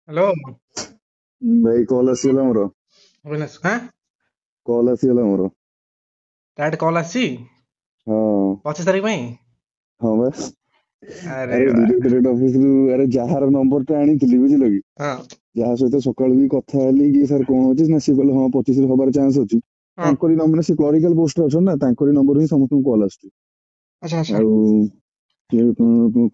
Hello. ଭାଇ call ଆସିଗଲା ମୋର। ଅବିନାଶ ହାଁ କଲ୍ ଆସିଗଲା ମୋର। ଡାଇରେକ୍ଟ କଲ୍ ଆସିଛି ହଁ 25 ତାରିଖ ପାଇଁ। ହଁ ବା। ଆରେ ଆରେ ବା। ଡିରେକ୍ଟରେଟ ଅଫିସରୁ ଆରେ ଯାହାର ନମ୍ବର ଟା ଆଣିଥିଲି ବୁଝିଲ କି, ହଁ ଯାହା ସହିତ ସକାଳୁ ବି କଥା ହେଲି କି ସାର୍ କଣ ହଉଛି ନା, ସିଏ କହିଲେ ହଁ 25 ହବାର ଚାନ୍ସ ଅଛି। ହଁ। ତାଙ୍କରି ନମ୍ବର, ସେ କ୍ଲରିକାଲ ପୋଷ୍ଟରେ ଅଛନ୍ତି ନା, ତାଙ୍କରି ନମ୍ବର ହିଁ ସମସ୍ତଙ୍କୁ କଲ୍ ଆସୁଛି। ଆଚ୍ଛା ଆଚ୍ଛା ଆଉ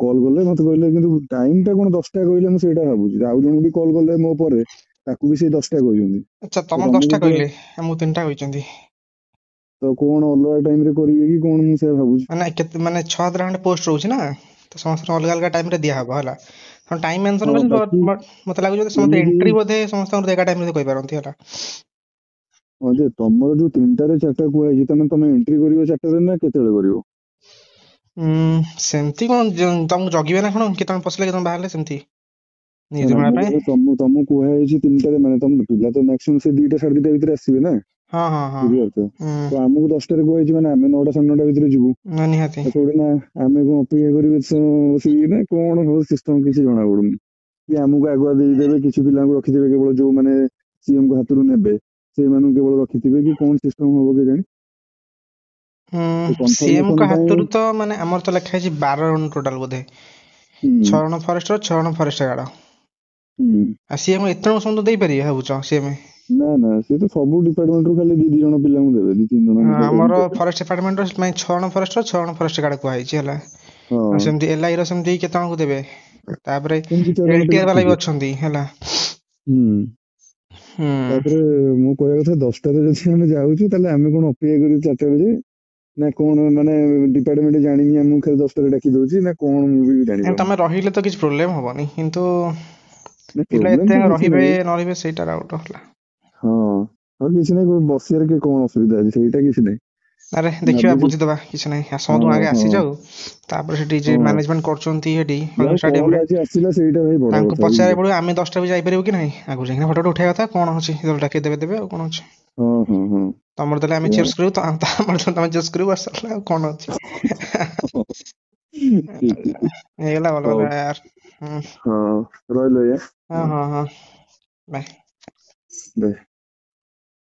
କଲ୍ କଲେ ମତେ କହିଲେ, କିନ୍ତୁ ଟାଇମ ଟା କଣ 10ଟା କହିଲେ, ମୁଁ ସେଇଟା ଭାବୁଛି। ଆଉ ଜଣଙ୍କୁ ବି କଲ୍ କଲେ ମୋ ପରେ, ତାକୁ ବି ସେଇ 10ଟା କହିଛନ୍ତି। ଆଚ୍ଛା, ତ ତମକୁ ତମକୁ 10ଟା ତ କହିଲେ, ଆମକୁ 3ଟା କହିଛନ୍ତି। ତ କଣ ଅଲଗା ଟାଇମ ରେ କରିବେ କି କଣ, ମୁଁ ସେଇଆ ଭାବୁଛି। ମାନେ କେତେ, ମାନେ 6,000 ଖଣ୍ଡେ ପୋଷ୍ଟ ରହୁଛି ନା, ତ ସମସ୍ତଙ୍କୁ ଅଲଗା ଅଲଗା ଟାଇମରେ ଦିଆହବ ହେଲା। ଟାଇମ ମେନସନ ହଁ କରିଛନ୍ତି, ବାକି ମତେ ଲାଗୁଛି ବୋଧେ ସମସ୍ତେ ଏମିତି ଏଣ୍ଟ୍ରି ବୋଧେ ସମସ୍ତଙ୍କର ଏକା ଟାଇମରେ କହିପାରନ୍ତି ହେଲା। ହଁ ଯେ ତମର ଯୋଉ 3ଟାରେ 4ଟା କୁହାଯାଇଛି, ତମେ ଏଣ୍ଟ୍ରି କରିବ 4ଟାରେ ନା କେତେବେଳେ କରିବ? ସେମିତି କଣ ତମକୁ ଜଗିବେ ନା କଣ, କେତେବେଳେ ପଶିଲେ କେତେବେଳେ ବାହାରିଲେ, ସେମିତି ନା ନିୟୁଜ ନା, ମିଳିବା ମୁଁ ପାଇଁ। କହିଲି ତମକୁ କୁହାଯାଇଛି 3ଟାରେ, ମାନେ ତମ ପିଲା ତ ମ୍ୟାକ୍ସିମମ୍ ସେ 2ଟା ସାଢେ 2ଟା ଭିତରେ ଆସିବେ ନା, ହଁ ହଁ ହଁ। ବୁଝିପାରୁଛ। ତ ଆମକୁ 10ଟାରେ କୁହାଯାଇଛି, ମାନେ ଆମେ 9ଟା ସାଢେ 9ଟା ଭିତରେ ଯିବୁ। ନା ନିହାତି। ତ ଥୋଡି ନା ଆମେ କଣ ଅପେକ୍ଷା କରିବେ ବସିକି, ନା କଣ ହବ ସିଷ୍ଟମ କିଛି ଜଣା ପଡୁନି। କି ଆମକୁ ଆଗୁଆ ଦେଇଦେବେ, କିଛି ପିଲାଙ୍କୁ ରଖିଦେବେ କେବଳ ଯୋଉମାନେ ସିଏମଙ୍କ ହାତରୁ ନେବେ, ସେଇମାନଙ୍କୁ କେବଳ ରଖିଥିବେ, କି କଣ ସିଷ୍ଟମ ହବ କେଜାଣି। ସେ କନଫର୍ମେସନ ସିଏମଙ୍କ ପାଇଁ। ହାତରୁ ତ, ମାନେ ଆମର ତ ଲେଖା ହେଇଛି 12 ଜଣ ଟୋଟାଲ ବୋଧେ। ହୁଁ 6 ଜଣ ଫରେଷ୍ଟର, 6 ଜଣ ଫରେଷ୍ଟ ଗାର୍ଡ। ହୁଁ। ଆଉ ସିଏମ ଏତେ ଜଣ ସମସ୍ତଙ୍କୁ ଦେଇପାରିବେ ଭାବୁଛ ସିଏମ? ନା ନା, ସେ ତ ସବୁ ଡିପାର୍ଟମେଣ୍ଟରୁ ଖାଲି 2 2 ଜଣ ପିଲାଙ୍କୁ ଦେବେ, 2 3 ଜଣ ଲେଖାଏଁ ଆମର ଦେବେ। ଫରେଷ୍ଟ ଡିପାର୍ଟମେଣ୍ଟର 6 ଜଣ ଫରେଷ୍ଟର, 6 ଜଣ ଫରେଷ୍ଟ ଗାର୍ଡ କୁହାଯାଇଛି ହେଲା। ଆଉ ହଁ, ସେମିତି ଏଲଆଇ ର ସେମିତି କେତେ ଜଣଙ୍କୁ ଦେବେ। ତାପରେ ସେମିତି 4 ଜଣ ପିଲା ଏଲଟିଆର ବାଲା ବି ଥିବେ। ଅଛନ୍ତି ହେଲା। ହୁଁ। ହୁଁ। ତାପରେ ମୁଁ କହିବା କଥା, 10ଟାରେ ଯଦି ଆମେ ଯାଉଛୁ, ତାହେଲେ ଆମେ କଣ ଅପେକ୍ଷା କରିବୁ 4ଟା ବେଳେ? ନା କଣ, ମାନେ ଡିପାର୍ଟମେଣ୍ଟ ଜାଣିନି ଆମକୁ ଖାଲି 10ଟାରେ ଡାକି ଦଉଛି ନା କଣ, ମୁଁ ବି ଜାଣିପାରୁନି। ତମେ ରହିଲେ ତ କିଛି ପ୍ରୋବ୍ଲେମ ହବନି, କିନ୍ତୁ ନା ପିଲା ପ୍ରୋବ୍ଲେମ ତ ଏତେ କିଛି ରହିବେ ନାହିଁ। ନ ରହିବେ ସେଇଟା ଡାଉଟ ହେଲା। ହଁ, ଆଉ କିଛି ନାହିଁ, ବସିବାରେ କି କଣ ଅସୁବିଧା ଅଛି, ସେଇଟା କିଛି ନାହିଁ। ଆରେ ଦେଖିବା, ଭାବୁଛି। ବୁଝିଦବା, କିଛି ନାହିଁ। ହଁ ସମସ୍ତଙ୍କୁ ଆଗେ ହଁ ଆସିଯାଉ, ତାପରେ ସେଠି ଯେ ହଁ, ମ୍ୟାନେଜମେଣ୍ଟ କରୁଛନ୍ତି ସେଠି ଯାଉ କଲ୍ ଷ୍ଟାଡିୟମରେ, ଆଜି ଆସିଲା ସେଇଟା ଭାଇ ବଡ ତାଙ୍କୁ କଥା, ବୁଝିଲ। ପଚାରିବାକୁ ପଡିବ ଆମେ 10ଟା ବି ଯାଇପାରିବୁ କି ନାହିଁ। ଆଗରୁ ଯାଇକିନା ଫଟୋ ଉଠେଇବା କଥା, କଣ ଅଛି, ଯେତେବେଳେ ଡାକି ଦେବେ ଆଉ କଣ ଅଛି। ହଁ ହଁ ହଁ। ତମର ଦେଲେ ଆମେ ସେଇଆ। ଚିୟର୍ସ କରିବୁ, ଆମର ଦେଲେ ତମେ ଚିୟର୍ସ କରିବୁ, ବାସ୍ ସରିଲା, ଆଉ କଣ ଅଛି। ଠିକ ଠିକ। ହେଇଗଲା, ଭଲ ହଉ। ହେଲା ୟାର। ହଁ, ରହିଲି ଆଜ୍ଞା। ହଁ ହଁ, ହଁ ହଁ, ବାଏ। ବାଏ।